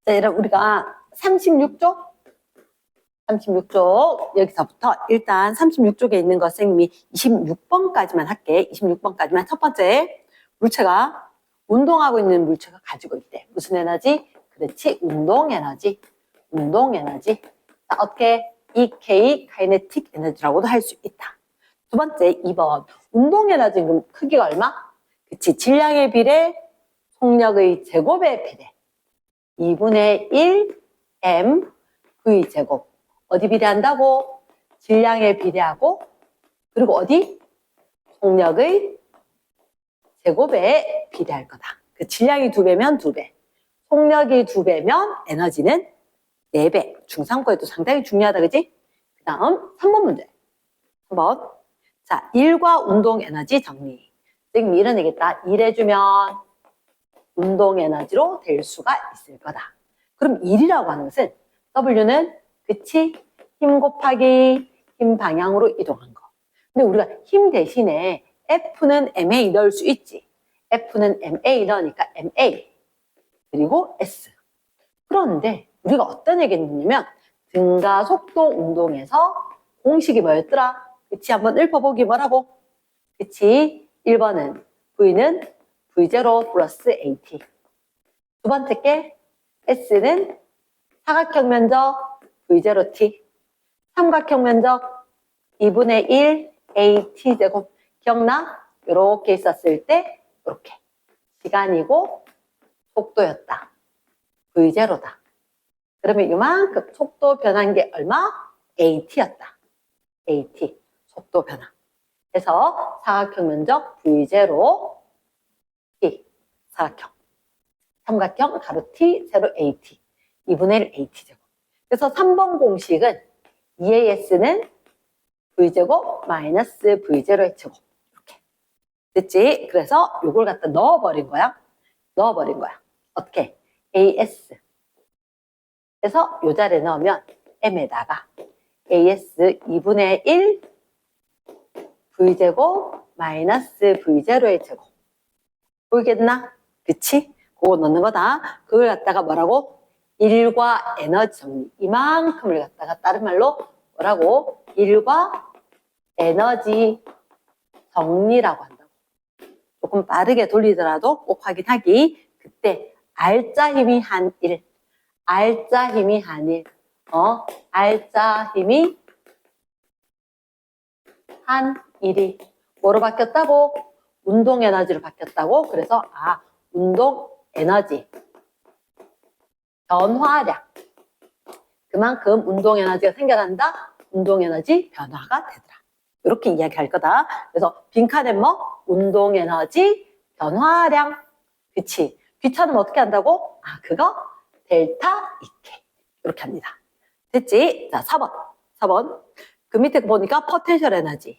자, 여러분, 우리가 36쪽 여기서부터 일단 36쪽에 있는 거 선생님이 26번까지만 할게. 26번까지만. 첫 번째, 물체가 운동하고 있는 물체가 가지고 있대. 무슨 에너지? 그렇지, 운동 에너지. 자, 어떻게? EK 카이네틱 에너지라고도 할 수 있다. 두 번째, 2번. 운동 에너지 그럼 크기가 얼마? 그치, 질량의 비례, 속력의 제곱에 비례. 2분의 1 m v 제곱. 어디 비례한다고? 질량에 비례하고, 그리고 어디? 속력의 제곱에 비례할 거다. 그 질량이 2배면 2배, 속력이 2배면 에너지는 4배. 중상고에도 상당히 중요하다, 그지? 그 다음 3번 문제. 3번. 자, 일과 운동 에너지 정리. 선생님이 이런 얘기했다. 일해주면 운동 에너지로 될 수가 있을 거다. 그럼 일이라고 하는 것은 W는 그치? 힘 곱하기 힘 방향으로 이동한 거. 근데 우리가 힘 대신에 F는 MA 넣을 수 있지. F는 MA 넣으니까 MA 그리고 S. 그런데 우리가 어떤 얘기를 했냐면 등가속도 운동에서 공식이 뭐였더라? 그치? 한번 읊어보기 뭐라고? 그치? 1번은 V는 V0 플러스 AT. 두 번째 게 S는 사각형 면적 V0T. 삼각형 면적 2분의 1 AT 제곱. 기억나? 이렇게 있었을 때 이렇게 시간이고 속도였다. V0다. 그러면 이만큼 속도 변한 게 얼마? AT였다. AT 속도 변화. 그래서 사각형 면적 V0 T 사각형. 삼각형 가로 T 세로 AT 2분의 1 AT 제곱. 그래서 3번 공식은 EAS는 V제곱 마이너스 V0의 제곱. 이렇게. 됐지? 그래서 요걸 갖다 넣어버린 거야. 어떻게? AS. 그래서 요 자리에 넣으면 M에다가 AS 2분의 1 V제곱 마이너스 V0의 제곱. 보이겠나? 그치? 그거 넣는 거다. 그걸 갖다가 뭐라고? 일과 에너지 정리. 이만큼을 갖다가 다른 말로 뭐라고? 일과 에너지 정리라고 한다고. 조금 빠르게 돌리더라도 꼭 확인하기. 그때 알짜 힘이 한 1. 알짜 힘이 한 1. 알짜 힘이 한 1이 뭐로 바뀌었다고? 운동 에너지로 바뀌었다고. 그래서 운동 에너지 변화량. 그만큼 운동 에너지가 생겨난다. 운동 에너지 변화가 되더라. 이렇게 이야기할 거다. 그래서 빈칸에 뭐? 운동 에너지 변화량. 그치? 귀찮으면 어떻게 한다고? 그거 델타 EK. 이렇게 합니다. 됐지? 자, 4번. 그 밑에 보니까 포텐셜 에너지.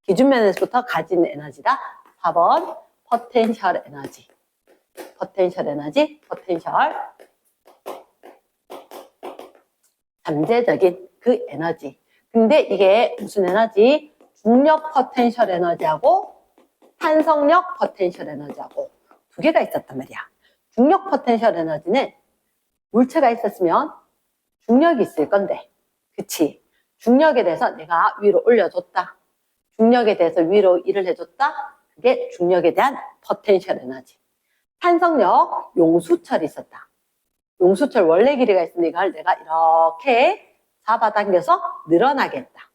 기준면에서부터 가진 에너지다. 4번 포텐셜 에너지. 잠재적인 그 에너지. 근데 이게 무슨 에너지? 중력 포텐셜 에너지하고 탄성력 포텐셜 에너지하고 두 개가 있었단 말이야. 중력 포텐셜 에너지는 물체가 있었으면 중력이 있을 건데, 그치? 중력에 대해서 내가 위로 올려줬다. 중력에 대해서 위로 일을 해줬다. 그게 중력에 대한 포텐셜 에너지. 탄성력, 용수철이 있었다. 용수철 원래 길이가 있으니 이걸 내가 이렇게 잡아당겨서 늘어나겠다.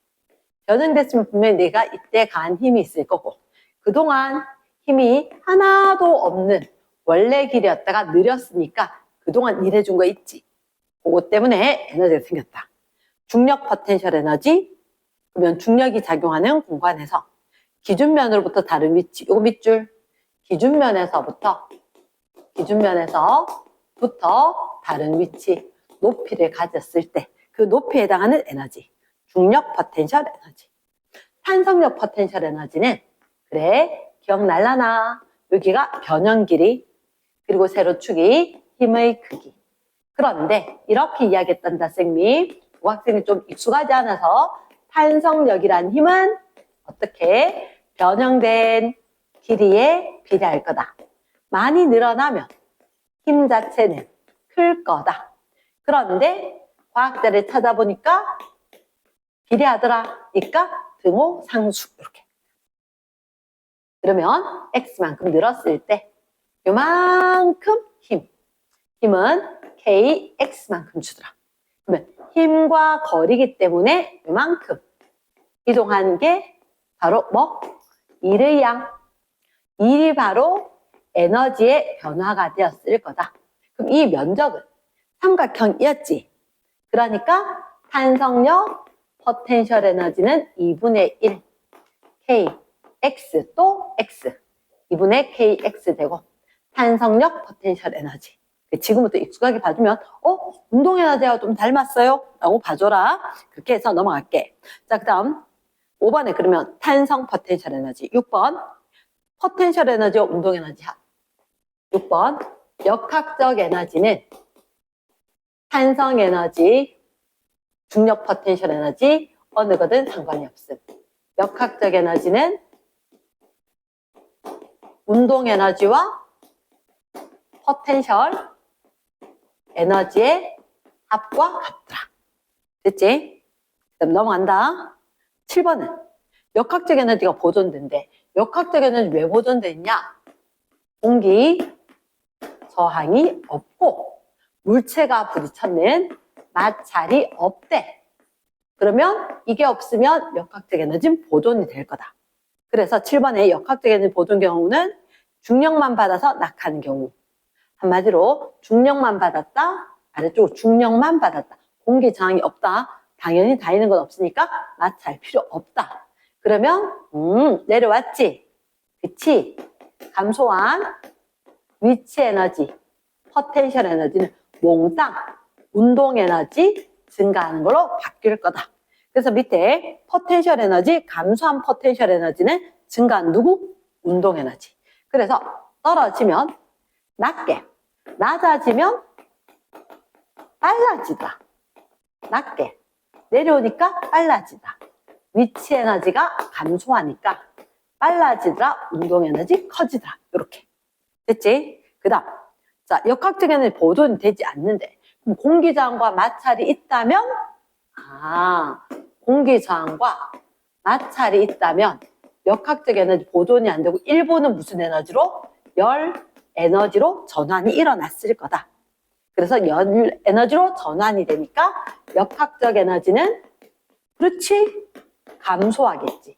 변형됐으면 분명히 내가 이때 가한 힘이 있을 거고, 그동안 힘이 하나도 없는 원래 길이였다가 느렸으니까 그동안 일해준 거 있지. 그것 때문에 에너지가 생겼다. 중력 포텐셜 에너지, 그러면 중력이 작용하는 공간에서 기준면으로부터 다른 위치, 요거 밑줄, 기준면에서부터 다른 위치, 높이를 가졌을 때 그 높이에 해당하는 에너지, 중력 포텐셜 에너지. 탄성력 포텐셜 에너지는 그래, 기억날라나? 여기가 변형 길이, 그리고 세로축이 힘의 크기. 그런데 이렇게 이야기했던 선생님이 학생이 좀 익숙하지 않아서 탄성력이란 힘은 어떻게 변형된 길이에 비례할 거다. 많이 늘어나면 힘 자체는 클 거다. 그런데 과학자를 찾아보니까 비례하더라. 그러니까 등호 상수 이렇게. 그러면 x만큼 늘었을 때 요만큼 힘은 kx만큼 주더라. 그러면 힘과 거리이기 때문에 요만큼 이동한 게 바로 뭐? 일의 양. 일이 바로 에너지의 변화가 되었을 거다. 그럼 이 면적은 삼각형이었지. 그러니까 탄성력 포텐셜 에너지는 2분의 1 kx 또 x 2분의 kx 되고 탄성력 포텐셜 에너지. 지금부터 익숙하게 봐주면 운동 에너지와 좀 닮았어요? 라고 봐줘라. 그렇게 해서 넘어갈게. 자, 그 다음 5번에 그러면 탄성 포텐셜 에너지. 6번 포텐셜 에너지와 운동 에너지 합. 6번 역학적 에너지는 탄성 에너지, 중력 포텐셜 에너지 어느 거든 상관이 없음. 역학적 에너지는 운동 에너지와 포텐셜 에너지의 합과 같더라. 됐지? 그럼 넘어간다. 7번은 역학적 에너지가 보존된대. 역학적 에너지 왜 보존돼 있냐? 공기 저항이 없고 물체가 부딪혔는 마찰이 없대. 그러면 이게 없으면 역학적 에너지는 보존이 될 거다. 그래서 7번에 역학적 에너지 보존 경우는 중력만 받아서 낙하는 경우. 한마디로 중력만 받았다. 아래쪽으로 중력만 받았다. 공기 저항이 없다. 당연히 다니는 건 없으니까 마찰 필요 없다. 그러면 내려왔지. 그치? 감소한 위치 에너지, 포텐셜 에너지는 몽땅 운동 에너지 증가하는 걸로 바뀔 거다. 그래서 밑에 포텐셜 에너지, 감소한 포텐셜 에너지는 증가한 누구? 운동 에너지. 그래서 떨어지면 낮게, 낮아지면 빨라지다. 낮게, 내려오니까 빨라지다. 위치 에너지가 감소하니까 빨라지더라. 운동 에너지 커지더라. 이렇게. 됐지? 그 다음. 자, 역학적 에너지 보존이 되지 않는데, 그럼 공기저항과 마찰이 있다면, 공기저항과 마찰이 있다면, 역학적 에너지 보존이 안 되고, 일부는 무슨 에너지로? 열 에너지로 전환이 일어났을 거다. 그래서 열 에너지로 전환이 되니까, 역학적 에너지는, 그렇지? 감소하겠지.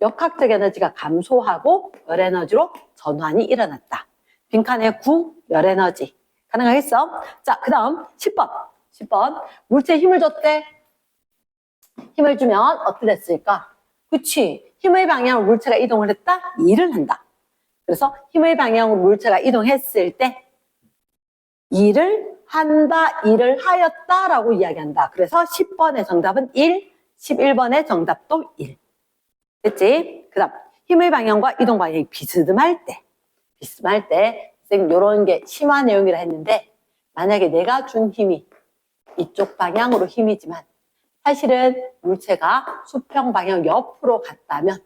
역학적 에너지가 감소하고 열 에너지로 전환이 일어났다. 빈칸에 9, 열 에너지. 가능하겠어? 자, 그 다음 10번. 물체에 힘을 줬대. 힘을 주면 어떻게 됐을까? 그치? 힘의 방향으로 물체가 이동을 했다? 일을 한다. 그래서 힘의 방향으로 물체가 이동했을 때 일을 한다, 일을 하였다 라고 이야기한다. 그래서 10번의 정답은 1, 11번의 정답도 1. 됐지? 그 다음 힘의 방향과 이동 방향이 비스듬할 때 선생님 요런 게 심화 내용이라 했는데 만약에 내가 준 힘이 이쪽 방향으로 힘이지만 사실은 물체가 수평 방향 옆으로 갔다면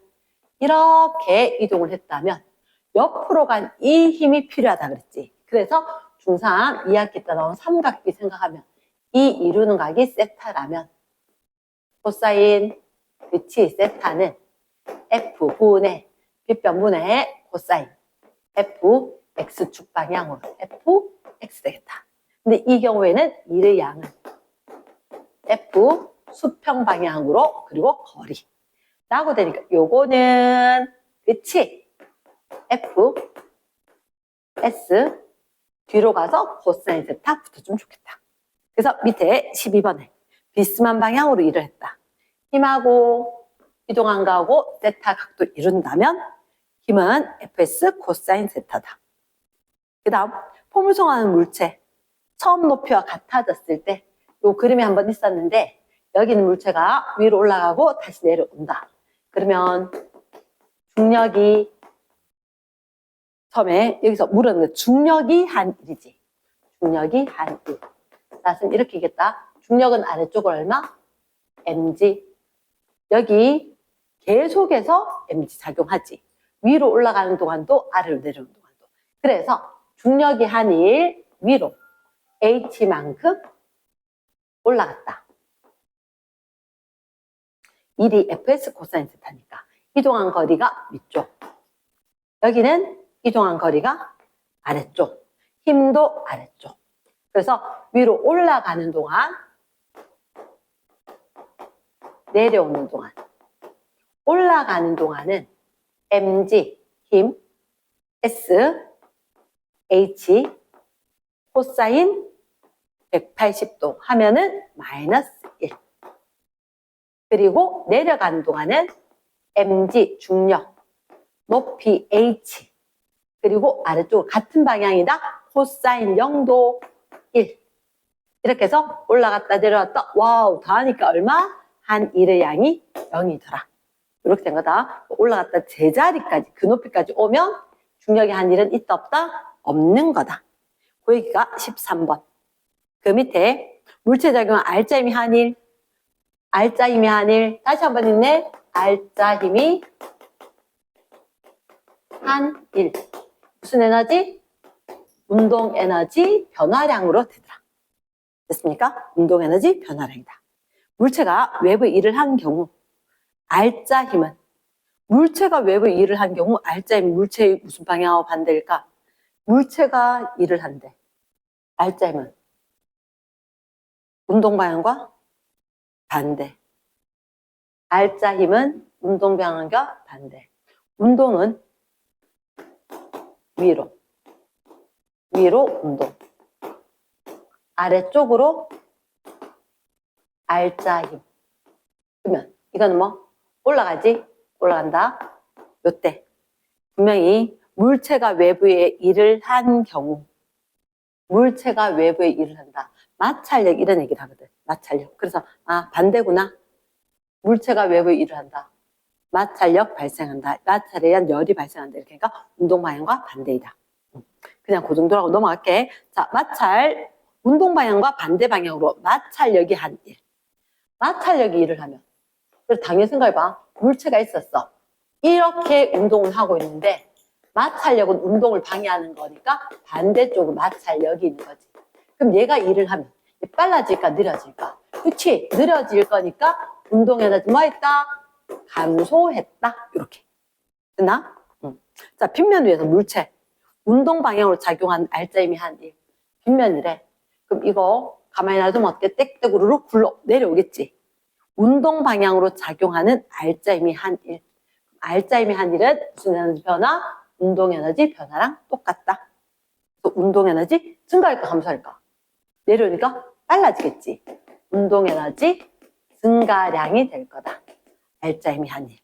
이렇게 이동을 했다면 옆으로 간 이 힘이 필요하다 그랬지. 그래서 중3 2학기 때 나온 삼각비 생각하면 이 이루는 각이 세타라면 코사인 그치 세타는 F분의 빗변분의 코사인 Fx축 방향으로 Fx 되겠다. 근데 이 경우에는 일의 양은 F 수평 방향으로 그리고 거리 라고 되니까 요거는 그치? F S 뒤로 가서 코사인 세타 붙어주면 좋겠다. 그래서 밑에 12번에 비스만 방향으로 일을 했다. 힘하고 이동한 거하고 세타 각도 이룬다면 힘은 Fs 코사인 세타다. 그 다음 포물선하는 물체 처음 높이와 같아졌을 때 이 그림이 한번 있었는데 여기 있는 물체가 위로 올라가고 다시 내려온다. 그러면 중력이 처음에 여기서 물었는데 중력이 한 1이지. 중력이 한 1. 따라서 이렇게 하겠다. 중력은 아래쪽으로 얼마? mg. 여기 계속해서 mg 작용하지. 위로 올라가는 동안도 아래로 내려오는 동안도. 그래서 중력이 한 1 위로 h만큼 올라갔다. 1이 fs 코사인 세타니까 이동한 거리가 위쪽. 여기는 이동한 거리가 아래쪽. 힘도 아래쪽. 그래서 위로 올라가는 동안, 내려오는 동안, 올라가는 동안은 mg, 힘, s, h, 코사인 180도 하면은 마이너스 1. 그리고 내려가는 동안은 mg, 중력, 높이 h, 그리고 아래쪽 같은 방향이다. 코사인 0도 1. 이렇게 해서 올라갔다 내려왔다. 와우, 다 하니까 얼마? 한 1의 양이 0이더라. 이렇게 된 거다. 올라갔다 제자리까지, 그 높이까지 오면 중력의 한 1은 있다 없다? 없는 거다. 그 얘기가 13번. 그 밑에 물체작용은 알짜 힘이 한 1, 알짜 힘이 한 1. 다시 한번 있네. 알짜 힘이 한 1. 무슨 에너지? 운동 에너지 변화량으로 되더라. 됐습니까? 운동 에너지 변화량이다. 물체가 외부에 일을 한 경우, 알짜 힘은, 물체가 외부에 일을 한 경우 알짜 힘은 물체의 무슨 방향하고 반대일까? 물체가 일을 한대. 알짜 힘은 운동 방향과 반대. 알짜 힘은 운동 방향과 반대. 운동은 위로 운동. 아래쪽으로 알짜 힘. 그러면 이거는 뭐? 올라가지? 올라간다. 요때 분명히 물체가 외부에 일을 한 경우, 물체가 외부에 일을 한다. 마찰력 이런 얘기를 하거든. 마찰력. 그래서 반대구나. 물체가 외부에 일을 한다. 마찰력 발생한다. 마찰에 의한 열이 발생한다. 이렇게 하니까 운동 방향과 반대이다. 그냥 그 정도라고 넘어갈게. 자, 마찰, 운동 방향과 반대 방향으로 마찰력이 한 1. 마찰력이 일을 하면, 그래서 당연히 생각해봐. 물체가 있었어. 이렇게 운동을 하고 있는데 마찰력은 운동을 방해하는 거니까 반대쪽으로 마찰력이 있는 거지. 그럼 얘가 일을 하면 빨라질까 느려질까? 그치? 느려질 거니까 운동 에너지 뭐 했다? 감소했다. 이렇게. 됐나? 자, 빗면 위에서 물체. 운동 방향으로 작용한 알짜 힘이 한 1. 빗면이래. 그럼 이거 가만히 놔두면 어떻게 땡땡으로 굴러 내려오겠지. 운동 방향으로 작용하는 알짜 힘이 한 1. 알짜 힘이 한 1은 무슨 에너지 변화? 운동 에너지 변화랑 똑같다. 또 운동 에너지 증가할까 감소할까? 내려오니까 빨라지겠지. 운동 에너지 증가량이 될 거다. 알짜 힘이 한 1.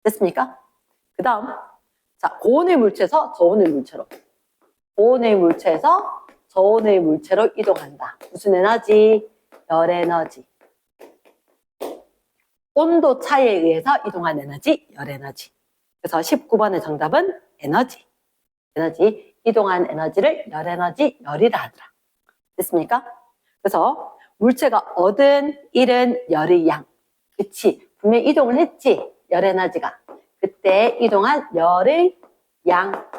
됐습니까? 그 다음, 자, 고온의 물체에서 저온의 물체로. 고온의 물체에서 저온의 물체로 이동한다. 무슨 에너지? 열 에너지. 온도 차이에 의해서 이동한 에너지, 열 에너지. 그래서 19번의 정답은 에너지. 에너지, 이동한 에너지를 열 에너지, 열이라 하더라. 됐습니까? 그래서 물체가 얻은, 잃은 열의 양. 그치? 분명히 이동을 했지? 열 에너지가. 그때 이동한 열의 양.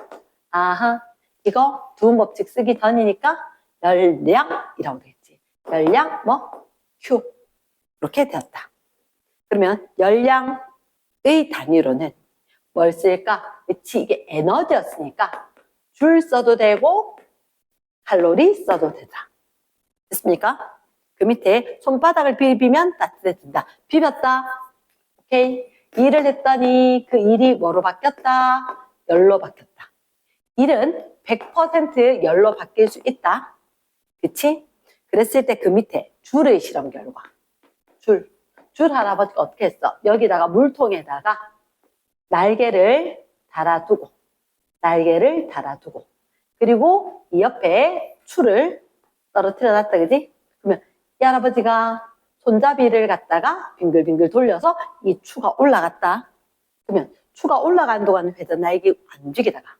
아하. 이거 두음 법칙 쓰기 전이니까 열량이라고 되겠지. 열량, 뭐? Q. 이렇게 되었다. 그러면 열량의 단위로는 뭘 쓸까? 그치, 이게 에너지였으니까 줄 써도 되고 칼로리 써도 되다. 됐습니까? 그 밑에 손바닥을 비비면 따뜻해진다. 비볐다. 오케이. 일을 했더니 그 일이 뭐로 바뀌었다? 열로 바뀌었다. 일은 100% 열로 바뀔 수 있다. 그치? 그랬을 때 그 밑에 줄의 실험 결과. 줄 할아버지가 어떻게 했어? 여기다가 물통에다가 날개를 달아두고 그리고 이 옆에 추를 떨어뜨려 놨다. 그지? 그러면 이 할아버지가 손잡이를 갖다가 빙글빙글 돌려서 이 추가 올라갔다. 그러면 추가 올라가는 동안 회전 날개 안 움직이다가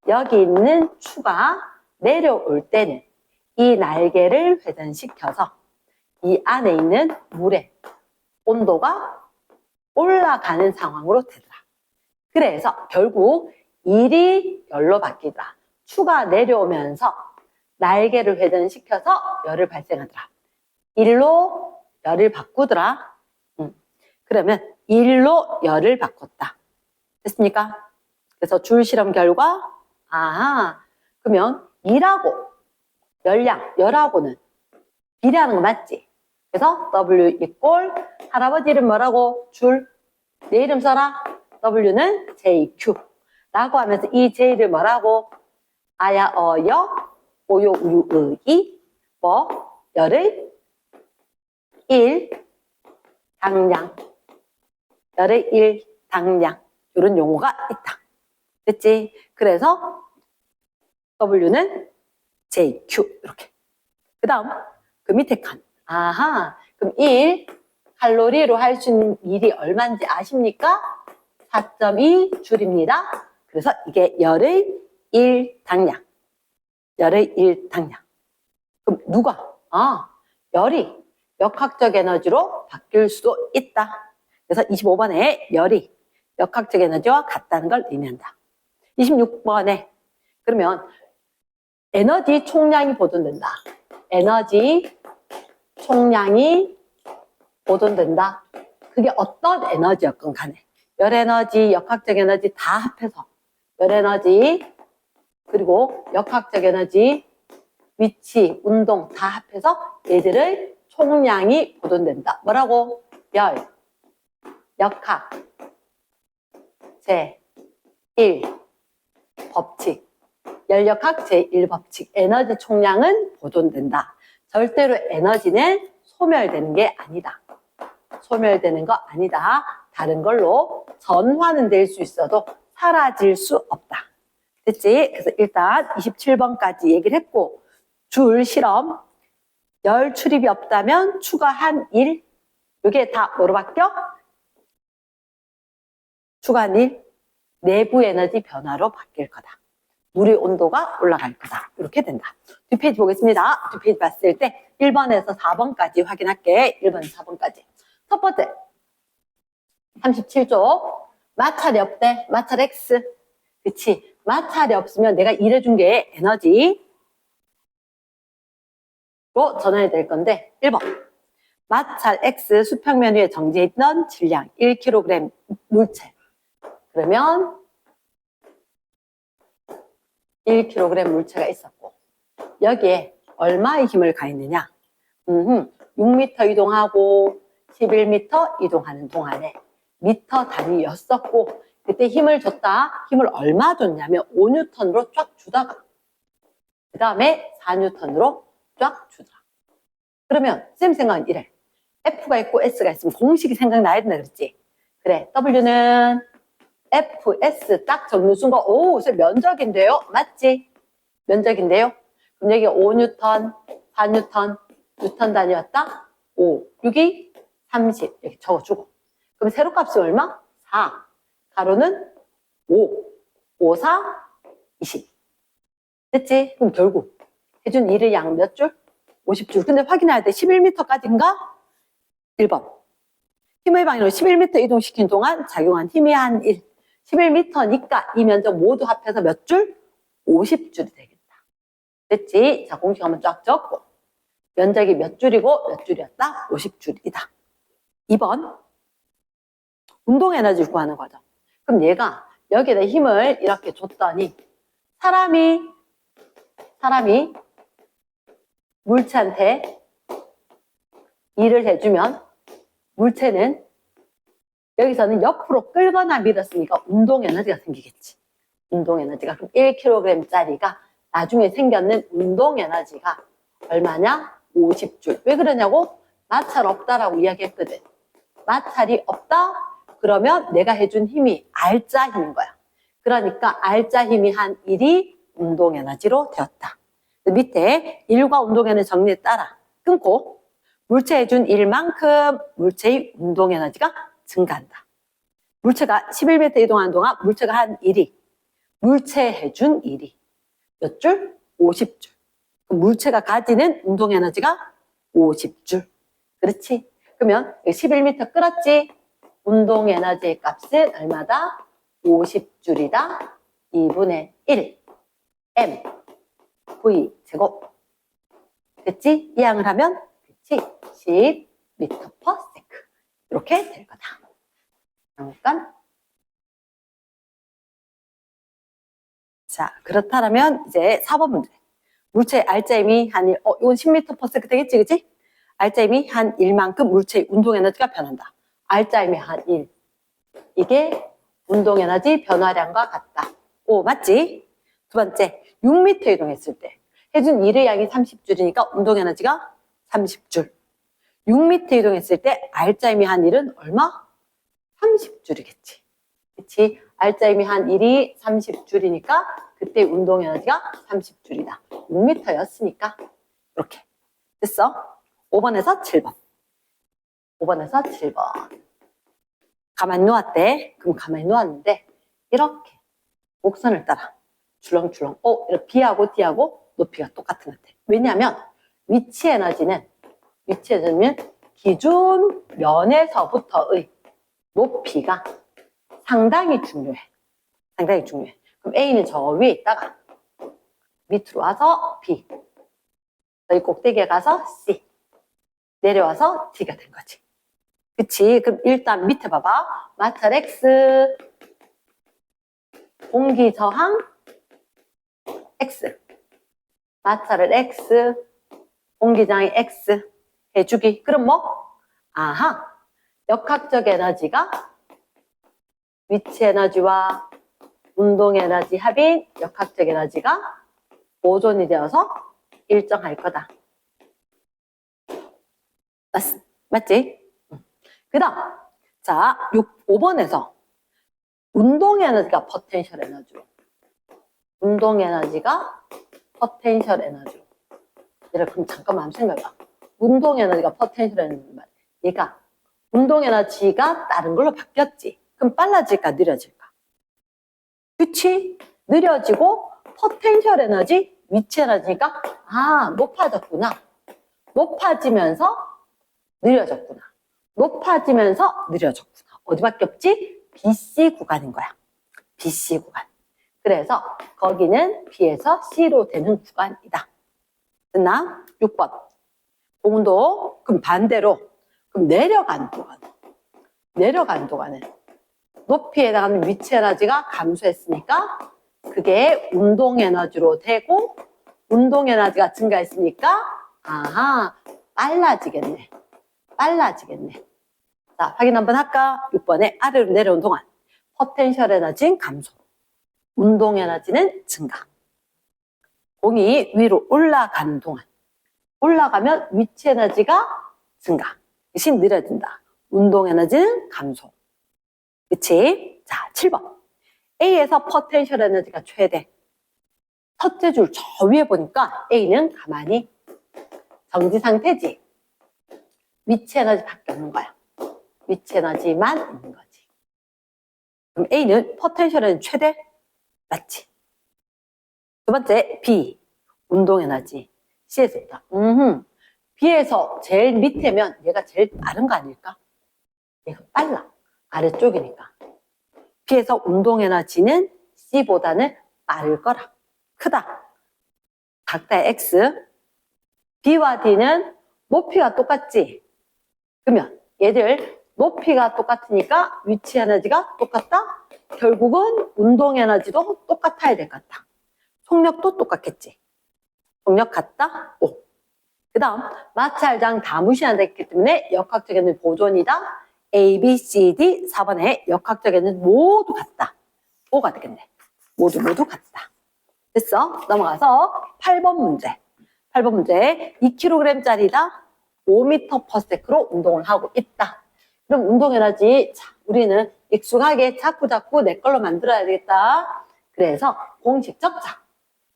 여기 있는 추가 내려올 때는 이 날개를 회전시켜서 이 안에 있는 물의 온도가 올라가는 상황으로 되더라. 그래서 결국 일이 열로 바뀌더라. 추가 내려오면서 날개를 회전시켜서 열을 발생하더라. 1로 열을 바꾸더라. 그러면 1로 열을 바꿨다. 됐습니까? 그래서 줄 실험 결과, 그러면 2하고 열하고는 비례하는 거 맞지? 그래서 W 이꼴 할아버지 이름 뭐라고? 줄. 내 이름 써라. W는 JQ. 라고 하면서 이 J를 뭐라고? 아야, 어여, 오요, 우유, 의이, 열의 1 당량. 열의 1 당량. 이런 용어가 있다. 됐지? 그래서 W는 JQ. 이렇게. 그 다음, 그 밑에 칸. 그럼 1 칼로리로 할 수 있는 밀이 얼마인지 아십니까? 4.2 줄입니다. 그래서 이게 열의 1 당량. 열의 1 당량. 그럼 누가? 열이 역학적 에너지로 바뀔 수도 있다. 그래서 25번에 열이 역학적 에너지와 같다는 걸 의미한다. 26번에 그러면 에너지 총량이 보존된다. 에너지 총량이 보존된다. 그게 어떤 에너지였건 간에 열 에너지, 역학적 에너지 다 합해서 열 에너지 그리고 역학적 에너지, 위치, 운동 다 합해서 얘들의 총량이 보존된다. 뭐라고? 열, 역학, 제1 법칙, 열역학 제1법칙 에너지 총량은 보존된다. 절대로 에너지는 소멸되는 게 아니다. 소멸되는 거 아니다. 다른 걸로 전환은 될 수 있어도 사라질 수 없다. 됐지? 그래서 일단 27번까지 얘기를 했고 줄 실험 열 출입이 없다면 추가한 1 이게 다 뭐로 바뀌어? 추가한 1 내부 에너지 변화로 바뀔 거다. 물의 온도가 올라갈 거다. 이렇게 된다. 뒷페이지 보겠습니다. 뒷페이지 봤을 때 1번에서 4번까지 확인할게. 1번에서 4번까지. 첫 번째 37쪽 마찰이 없대. 마찰 X. 그치? 마찰이 없으면 내가 일해준 게 에너지로 전환이 될 건데 1번 마찰 X 수평면 위에 정지해 있던 질량 1kg 물체. 그러면 1kg 물체가 있었고 여기에 얼마의 힘을 가했느냐? 6m 이동하고 11m 이동하는 동안에 미터 단위였었고 그때 힘을 줬다. 힘을 얼마 줬냐면 5N으로 쫙 주다가 그 다음에 4N으로 쫙 주더라. 그러면 쌤 생각은 이래. F가 있고 S가 있으면 공식이 생각나야 된다 그랬지? 그래. W는 FS 딱 적는 순간 쌤 면적인데요? 맞지? 면적인데요? 그럼 여기 5N, 4N, 뉴턴 단위였다? 5, 6이 30 이렇게 적어주고 그럼 세로값이 얼마? 4 가로는 5, 5, 4, 20 됐지? 그럼 결국 해준 일의 양 몇 줄? 50줄. 근데 확인해야 돼. 11m까지인가? 1번 힘의 방향으로 11m 이동시킨 동안 작용한 힘이 한 1 11m니까 이 면적 모두 합해서 몇 줄? 50줄이 되겠다. 됐지? 자, 공식 한번 쫙 적고 면적이 몇 줄이고 몇 줄이었다? 50줄이다. 2번 운동 에너지를 구하는 거죠. 그럼 얘가 여기에다 힘을 이렇게 줬더니 사람이 물체한테 일을 해주면 물체는 여기서는 옆으로 끌거나 밀었으니까 운동 에너지가 생기겠지. 운동 에너지가 그럼 1kg짜리가 나중에 생겼는 운동 에너지가 얼마냐? 50줄. 왜 그러냐고? 마찰 없다라고 이야기했거든. 마찰이 없다? 그러면 내가 해준 힘이 R자 힘인 거야. 그러니까 R자 힘이 한 1이 운동 에너지로 되었다. 밑에 1과 운동 에너지 정리에 따라 끊고 물체 해준 1만큼 물체의 운동 에너지가 증가한다. 물체가 11m 이동하는 동안 물체가 한 1이 물체 해준 1이 몇 줄? 50줄. 물체가 가지는 운동 에너지가 50줄. 그렇지? 그러면 11m 끌었지? 운동 에너지의 값은 얼마다? 50줄이다. 2분의 1 m v 제곱 됐지? 이항을 하면 그치? 10m/s 이렇게 될 거다. 잠깐. 자, 그렇다면 이제 4번 문제. 물체의 알짜임이 한 1, 이건 10m/s 되겠지, 그치? 알짜임이 한 1만큼 물체의 운동 에너지가 변한다. 알짜임이 한 1. 이게 운동 에너지 변화량과 같다. 오, 맞지? 두 번째, 6m 이동했을 때 해준 1의 양이 30줄이니까 운동 에너지가 30줄. 6m 이동했을 때 알짜임이 한 1은 얼마? 30줄이겠지. 그치? 알짜임이 한 1이 30줄이니까 그때 운동 에너지가 30줄이다. 6m였으니까 이렇게 됐어? 5번에서 7번. 5번에서 7번. 가만히 놓았대. 그럼 가만히 놓았는데 이렇게 곡선을 따라 줄렁줄렁 이렇게 B하고 D하고 높이가 똑같은 것 같아. 왜냐하면 위치 에너지는 기준 면에서부터의 높이가 상당히 중요해. 상당히 중요해. 그럼 A는 저 위에 있다가 밑으로 와서 B, 여기 꼭대기에 가서 C, 내려와서 D가 된 거지. 그치? 그럼 일단 밑에 봐봐. 마찰 X, 공기 저항 X, 마찰을 X, 공기 저항이 X 해주기. 그럼 뭐? 아하, 역학적 에너지가 위치 에너지와 운동 에너지 합인 역학적 에너지가 보존이 되어서 일정할 거다. 맞지? 그 다음, 자, 5번에서 운동 에너지가 포텐셜 에너지로. 운동 에너지가 포텐셜 에너지로. 그럼 잠깐만 한번 생각해봐. 운동 에너지가 포텐셜 에너지 말. 얘가 운동 에너지가 다른 걸로 바뀌었지. 그럼 빨라질까, 느려질까? 그치? 느려지고 포텐셜 에너지, 위치 에너지니까 높아졌구나. 높아지면서 느려졌구나. 높아지면서 느려졌구나. 어디밖에 없지? BC 구간인 거야. BC 구간. 그래서 거기는 B에서 C로 되는 구간이다. 됐나? 6번. 공도 그럼 반대로 그럼 내려간 동안은 높이에 해당하는 위치 에너지가 감소했으니까 그게 운동 에너지로 되고 운동 에너지가 증가했으니까 빨라지겠네. 자, 확인 한번 할까? 6번에 아래로 내려온 동안 포텐셜 에너지는 감소, 운동 에너지는 증가. 공이 위로 올라가는 동안 올라가면 위치 에너지가 증가, 대신 느려진다. 운동 에너지는 감소. 그치? 자, 7번. A에서 포텐셜 에너지가 최대. 첫째 줄 저 위에 보니까 A는 가만히 정지 상태지. 위치 에너지밖에 없는 거야. 위치 에너지만 있는 거지. 그럼 A는 포텐셜 에너지 최대? 맞지? 두 번째, B. 운동 에너지. C에서부터. B에서 제일 밑에면 얘가 제일 빠른 거 아닐까? 얘가 빨라. 아래쪽이니까. B에서 운동 에너지는 C보다는 빠를 거라. 크다. 각다의 X. B와 D는 높이가 똑같지? 그러면 얘들 높이가 똑같으니까 위치 에너지가 똑같다? 결국은 운동 에너지도 똑같아야 될 것 같다. 속력도 똑같겠지? 속력 같다? O. 그 다음 마찰장 다 무시한다 했기 때문에 역학적 에너지 보존이다. A, B, C, D 4번에 역학적 에너지 모두 같다. O가 되겠네. 모두 같다. 됐어? 넘어가서 8번 문제. 8번 문제 2kg짜리다. 5m/s로 운동을 하고 있다. 그럼 운동 에너지, 자, 우리는 익숙하게 자꾸 내 걸로 만들어야 되겠다. 그래서 공식 적자.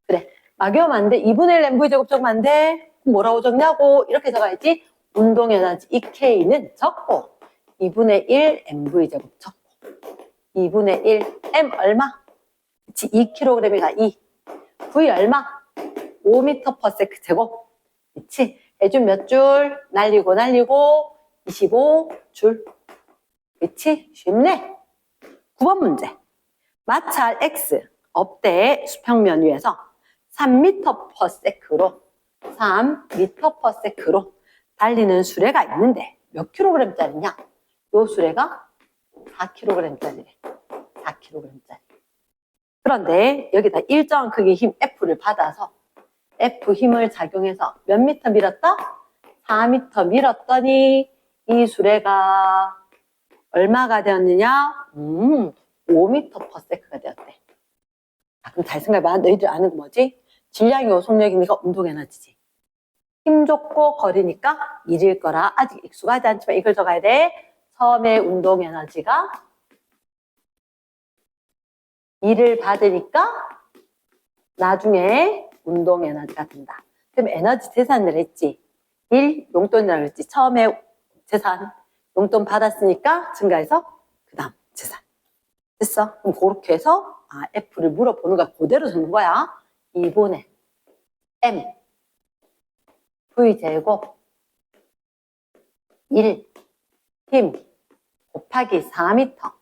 그래, 막으면 안 돼. 2분의 1 mv 제곱 적으면 안 돼. 뭐라고 적냐고 이렇게 적어야지. 운동 에너지 EK는 적고 2분의 1 mv 제곱 적고 2분의 1 m 얼마? 그치, 2kg이가 2. v 얼마? 5m/s 제곱. 그치? 해준 몇 줄? 날리고 25줄. 그치? 쉽네. 9번 문제. 마찰 X 업대의 수평면 위에서 3m/s로 3m/s로 달리는 수레가 있는데 몇 킬로그램짜리냐? 요 수레가 4kg짜리래. 4kg짜리. 그런데 여기다 일정한 크기의 힘 F를 받아서 F 힘을 작용해서 몇 미터 밀었다? 4m 밀었더니 이 수레가 얼마가 되었느냐? 5m/s가 되었대. 그럼 잘 생각해봐. 너희들 아는 거 뭐지? 질량이고 속력이니까 운동에너지지. 힘 줬고 거리니까 1일 거라. 아직 익숙하지 않지만 이걸 적어야 돼. 처음에 운동에너지가 1을 받으니까 나중에 운동에너지가 된다. 그럼 에너지 계산을 했지. 1 용돈이라고 했지. 처음에 재산 용돈 받았으니까 증가해서 그 다음 재산. 됐어? 그럼 그렇게 해서 F를 물어보는 거야. 그대로 적는 거야. 2분의 M V제곱 1 힘 곱하기 4m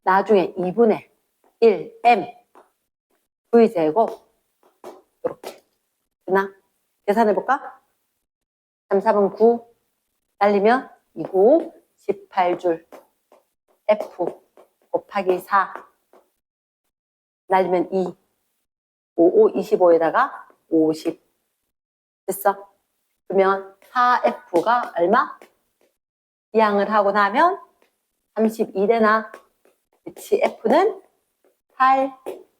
나중에 2분의 1 M V제곱 이렇게 되나? 계산해볼까? 3, 4분 9 날리면 2, 9, 18줄 F 곱하기 4 날리면 2, 5, 5, 25에다가 50 됐어? 그러면 4F가 얼마? 이항을 하고 나면 32되나? 그치? F는 8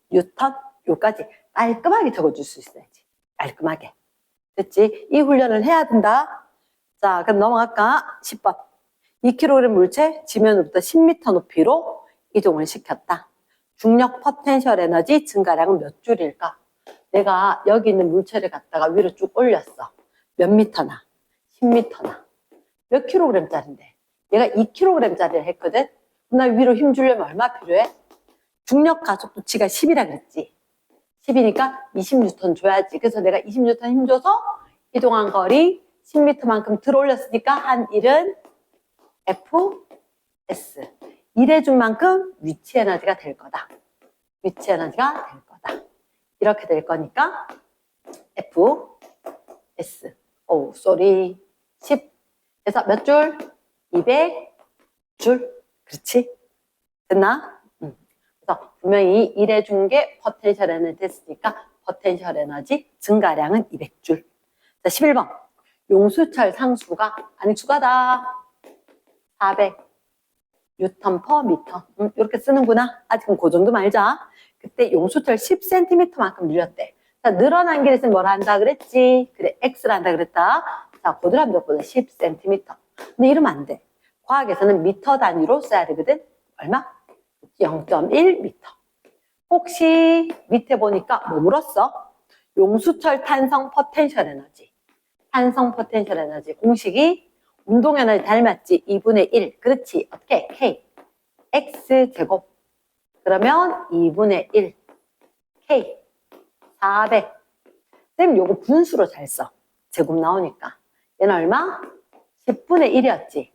뉴턴? 요까지 깔끔하게 적어줄 수 있어야지. 깔끔하게. 됐지? 이 훈련을 해야 된다. 자, 그럼 넘어갈까? 10번. 2kg 물체 지면으로부터 10m 높이로 이동을 시켰다. 중력 포텐셜 에너지 증가량은 몇 줄일까? 내가 여기 있는 물체를 갖다가 위로 쭉 올렸어. 몇 미터나? 10m나. 몇 킬로그램짜리인데? 얘가 2kg짜리를 했거든? 나 위로 힘 주려면 얼마 필요해? 중력 가속도치가 10이라 그랬지. 10이니까 20N 줘야지. 그래서 내가 20N 힘 줘서 이동한 거리 10m만큼 들어 올렸으니까 한 1은 Fs. 일해준 만큼 위치 에너지가 될 거다. 위치 에너지가 될 거다. 이렇게 될 거니까 Fs. 오, 쏘리. 10. 그래서 몇 줄? 200줄. 그렇지? 됐나? 그래서 분명히 일해준 게 포텐셜 에너지 됐으니까 포텐셜 에너지 증가량은 200줄. 자, 11번. 용수철 상수가 안익수가다. 400 뉴턴 퍼 미터. 이렇게 쓰는구나. 아직은 그 정도 말자. 그때 용수철 10cm만큼 늘렸대. 자, 늘어난 길에 있으면 뭐라 한다 그랬지? 그래, X라 한다 그랬다. 자, 고드란 몇보다 10cm. 근데 이러면 안 돼. 과학에서는 미터 단위로 써야 되거든. 얼마? 0.1m. 혹시 밑에 보니까 뭐 물었어? 용수철 탄성 포텐셜 에너지. 탄성 포텐셜 에너지 공식이 운동 에너지 닮았지? 2분의 1. 그렇지. 어떻게? K. X제곱. 그러면 2분의 1. K. 400. 쌤 요거 분수로 잘 써. 제곱 나오니까. 얘는 얼마? 10분의 1이었지.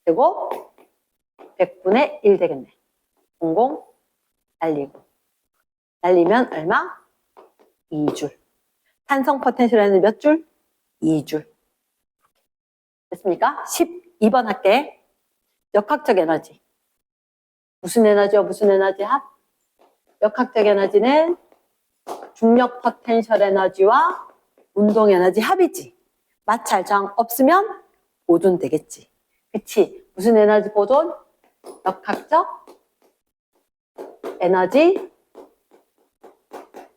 제곱 100분의 1 되겠네. 00 날리고. 날리면 얼마? 2줄. 탄성 포텐셜 에너지 몇 줄? 2줄. 됐습니까? 12번 할게. 역학적 에너지. 무슨 에너지와 무슨 에너지 합? 역학적 에너지는 중력 포텐셜 에너지와 운동 에너지 합이지. 마찰 저항 없으면 보존 되겠지. 그치? 무슨 에너지 보존? 역학적 에너지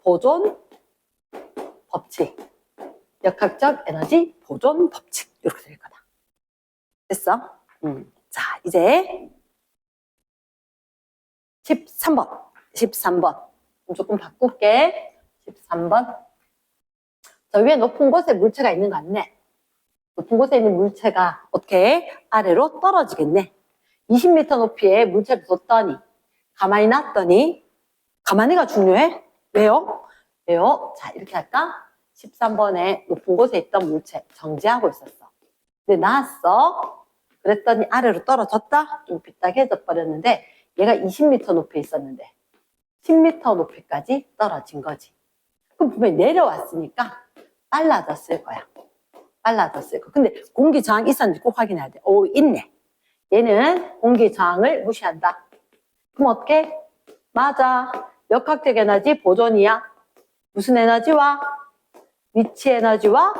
보존 법칙. 역학적 에너지 보존 법칙. 이렇게 될 거다. 됐어? 자, 이제 13번. 13번. 조금 바꿀게. 13번. 저 위에 높은 곳에 물체가 있는 거 같네. 높은 곳에 있는 물체가 어떻게 아래로 떨어지겠네. 20m 높이에 물체를 뒀더니 가만히 놨더니 가만히가 중요해? 왜요? 왜요? 자, 이렇게 할까? 13번에 높은 곳에 있던 물체 정지하고 있었어. 근데 놨어. 그랬더니 아래로 떨어졌다? 좀 삐딱해져 버렸는데 얘가 20m 높이에 있었는데 10m 높이까지 떨어진 거지. 그럼 분명히 내려왔으니까 빨라졌을 거야. 빨라졌을 거. 근데 공기 저항 있었는지 꼭 확인해야 돼. 오, 있네. 얘는 공기 저항을 무시한다. 그럼 어떻게? 맞아. 역학적 에너지 보존이야. 무슨 에너지와? 위치 에너지와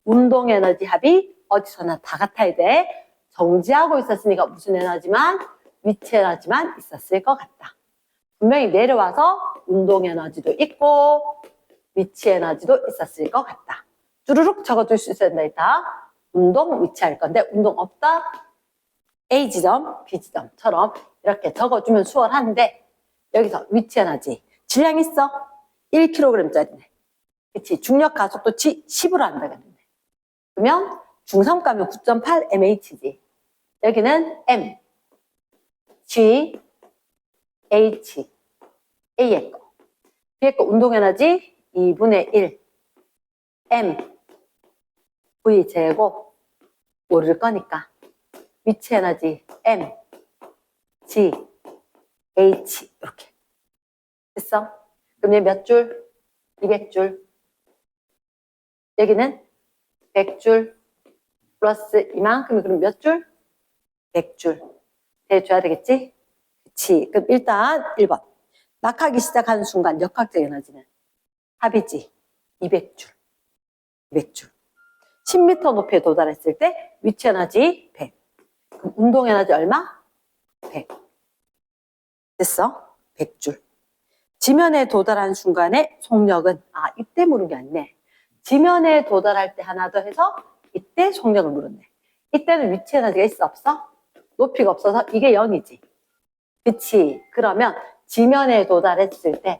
운동 에너지 합이 어디서나 다 같아야 돼. 정지하고 있었으니까 무슨 에너지만? 위치 에너지만 있었을 것 같다. 분명히 내려와서 운동 에너지도 있고 위치 에너지도 있었을 것 같다. 쭈루룩 적어줄 수 있어야 된다. 운동 위치 할 건데 운동 없다. A 지점, B 지점처럼 이렇게 적어주면 수월한데 여기서 위치 에너지 질량 있어? 1kg짜리네. 그치? 중력 가속도 10으로 한다겠네. 그러면 중성가면 9.8 mH지. 여기는 M, G, H, A의 거. B의 거 운동 에너지 2분의 1 M, V 제곱 모를 거니까 위치 에너지 M, G, H 이렇게 됐어? 그럼 얘 몇 줄? 200줄. 여기는 100줄 플러스 이만큼이 그럼 몇 줄? 100줄 대줘야 되겠지? 그치. 그럼 일단 1번 낙하기 시작하는 순간 역학적 에너지는 합이지 200줄 200줄 10m 높이에 도달했을 때 위치 에너지 100. 그럼 운동 에너지 얼마? 100. 됐어? 100줄. 지면에 도달한 순간의 속력은 이때 물은 게 아니네. 지면에 도달할 때 하나 더 해서 이때 속력을 물었네. 이때는 위치 에너지가 있어 없어? 높이가 없어서 이게 0이지. 그치? 그러면 지면에 도달했을 때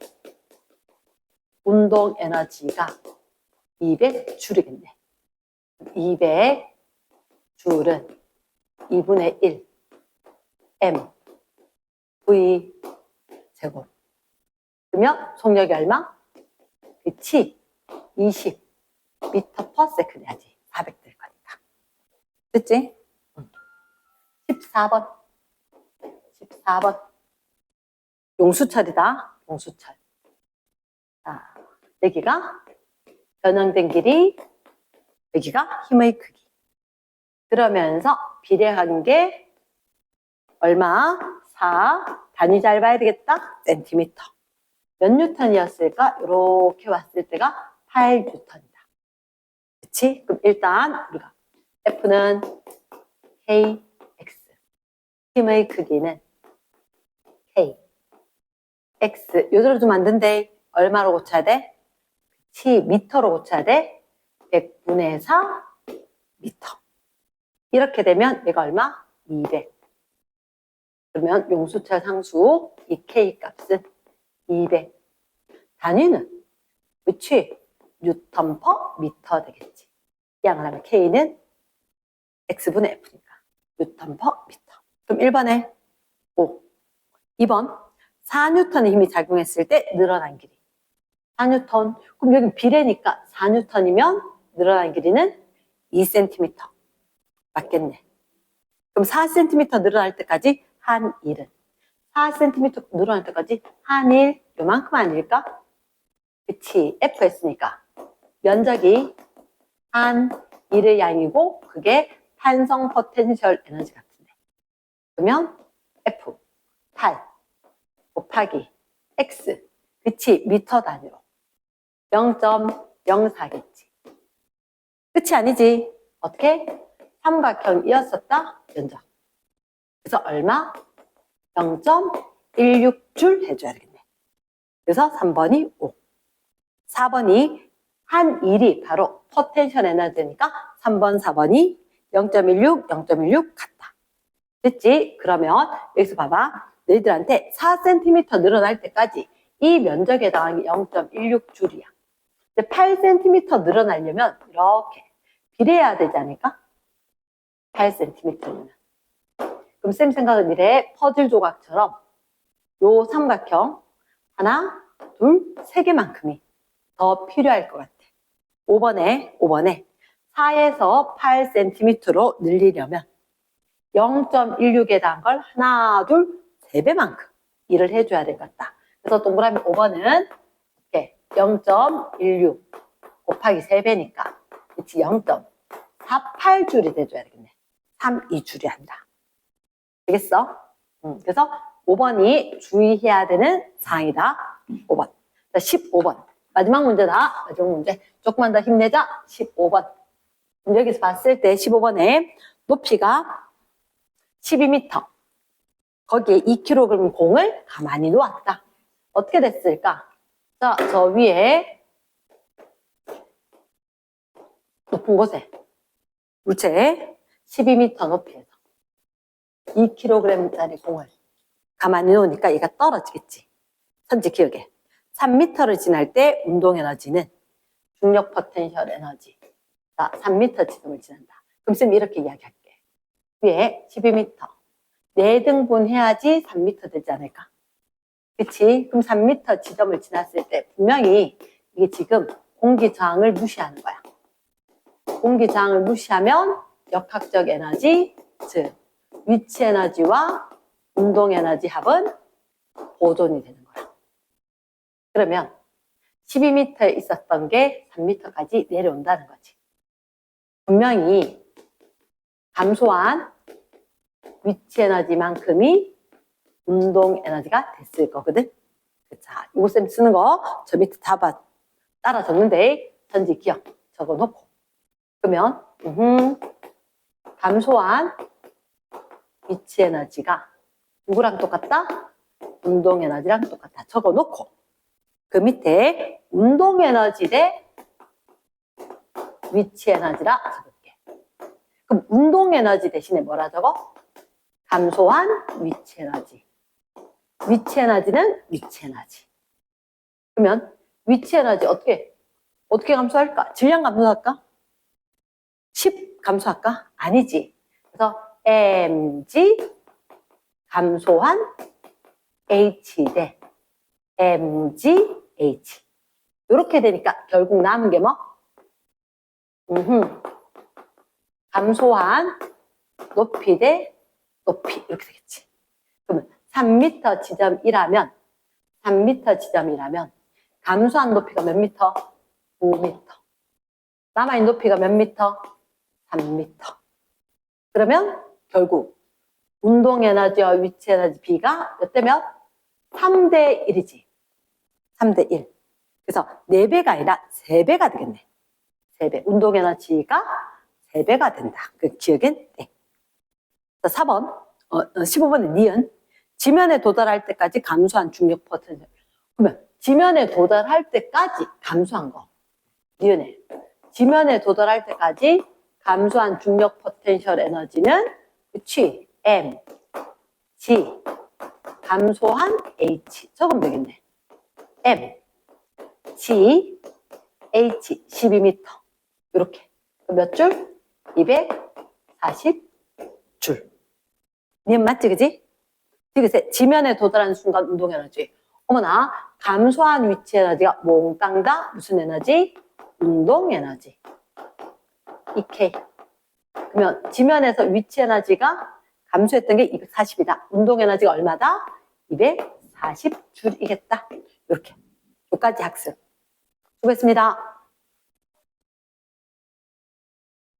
운동 에너지가 200줄이겠네. 200줄은 2분의 1 M V 제곱. 그러면 속력이 얼마? 그치? 20 미터 퍼 세컨드 해야지. 400 될 거니까. 됐지? 14번. 14번. 용수철이다. 용수철. 자, 여기가 변형된 길이, 여기가 힘의 크기. 그러면서 비례한 게 얼마? 4. 단위 잘 봐야 되겠다. 센티미터. 몇 뉴턴이었을까? 이렇게 왔을 때가 8뉴턴이다. 그치? 그럼 일단 우리가 F는 KX. 힘의 크기는 K. X. 요대로 좀 안 된대. 얼마로 고쳐야 돼? 그치? 미터로 고쳐야 돼? 100분의 4 미터. 이렇게 되면 얘가 얼마? 200. 그러면 용수철 상수 이 K 값은 200. 단위는 그치? 뉴턴 퍼 미터 되겠지. 양을 하면 K는 X분의 F니까 뉴턴 퍼 미터. 그럼 1번에 5. 2번 4뉴턴의 힘이 작용했을 때 늘어난 길이 4뉴턴. 그럼 여기 비례니까 4뉴턴이면 늘어난 길이는 2cm 맞겠네. 그럼 4cm 늘어날 때까지 한 1은 4cm 늘어날 때까지 한 1 요만큼 아닐까? 그치? F였으니까 면적이 한 1의 양이고 그게 탄성 포텐셜 에너지 같은데. 그러면 F 8 곱하기 X. 그치? 미터 단위로 0.04겠지. 그치? 아니지? 어떻게? 삼각형이었었다? 면적. 그래서 얼마? 0.16줄 해줘야 되겠네. 그래서 3번이 5. 4번이 한 1이 바로 포텐셜 에너지니까 3번, 4번이 0.16, 0.16 같다. 됐지? 그러면 여기서 봐봐. 너희들한테 4cm 늘어날 때까지 이 면적에 해당하는 게 0.16줄이야. 8cm 늘어나려면 이렇게 비례해야 되지 않을까? 8cm면. 그럼 쌤 생각은 이래. 퍼즐 조각처럼 요 삼각형 하나, 둘, 세 개만큼이 더 필요할 것 같아. 5번에 4에서 8cm로 늘리려면 0.16에 해당한 걸 하나, 둘, 세 배만큼 일을 해줘야 될 것 같다. 그래서 동그라미 5번은 이렇게 0.16 곱하기 3배니까 그치 0.48줄이 돼줘야 되겠네. 32줄이 한다. 되겠어? 그래서 5번이 주의해야 되는 사항이다. 5번. 자, 15번. 마지막 문제다. 마지막 문제. 조금만 더 힘내자. 15번. 그럼 여기서 봤을 때 15번에 높이가 12m. 거기에 2kg 공을 가만히 놓았다. 어떻게 됐을까? 자, 저 위에 높은 곳에 물체에 12m 높이에서 2kg짜리 공을 가만히 놓으니까 얘가 떨어지겠지. 선지 기억에. 3m를 지날 때 운동 에너지는 중력 포텐셜 에너지. 자, 3m 지점을 지난다. 그럼 쌤 이렇게 이야기할게. 위에 12m. 4등분 해야지 3m 되지 않을까? 그치? 그럼 3m 지점을 지났을 때 분명히 이게 지금 공기 저항을 무시하는 거야. 공기 저항을 무시하면 역학적 에너지, 즉 위치 에너지와 운동 에너지 합은 보존이 되는 거야. 그러면 12m에 있었던 게 3m까지 내려온다는 거지. 분명히 감소한 위치 에너지만큼이 운동 에너지가 됐을 거거든. 자, 이거 쌤 쓰는 거 저 밑에 다 따라 적는데 전지 기억 적어놓고 그러면 감소한 위치 에너지가 누구랑 똑같다? 운동 에너지랑 똑같다. 적어놓고 그 밑에 운동 에너지 대 위치 에너지라 적을게. 그럼 운동 에너지 대신에 뭐라 적어? 감소한 위치 에너지. 위치 에너지는 위치 에너지. 그러면 위치 에너지 어떻게 감소할까? 질량 감소할까? 10 감소할까? 아니지. 그래서 mg 감소한 h 대 mgh. 이렇게 되니까 결국 남은 게 뭐? 감소한 높이 대 높이 이렇게 되겠지. 그러면 3m 지점이라면 감소한 높이가 몇 미터? 5m. 남아있는 높이가 몇 미터? 3m. 그러면 결국 운동 에너지와 위치 에너지 비가 몇 대 몇? 3대 1이지. 3대 1. 그래서 4배가 아니라 3배가 되겠네. 3배. 운동 에너지가 3배가 된다. 그 기억엔 네. 4번, 15번은 니은. 지면에 도달할 때까지 감소한 중력 포텐셜. 그러면 지면에 도달할 때까지 감소한 거. 니은에. 지면에 도달할 때까지 감소한 중력 포텐셜 에너지는 그치? M, G, 감소한 H. 적으면 되겠네. M, G, H, 12m. 이렇게. 몇 줄? 240줄. 니은 맞지, 그지? 디귿에 지면에 도달하는 순간 운동 에너지. 어머나, 감소한 위치 에너지가 몽땅 다 무슨 에너지? 운동 에너지. EK. 그러면 지면에서 위치 에너지가 감소했던 게 240이다. 운동 에너지가 얼마다? 240줄이겠다. 이렇게. 여기까지 학습. 수고했습니다.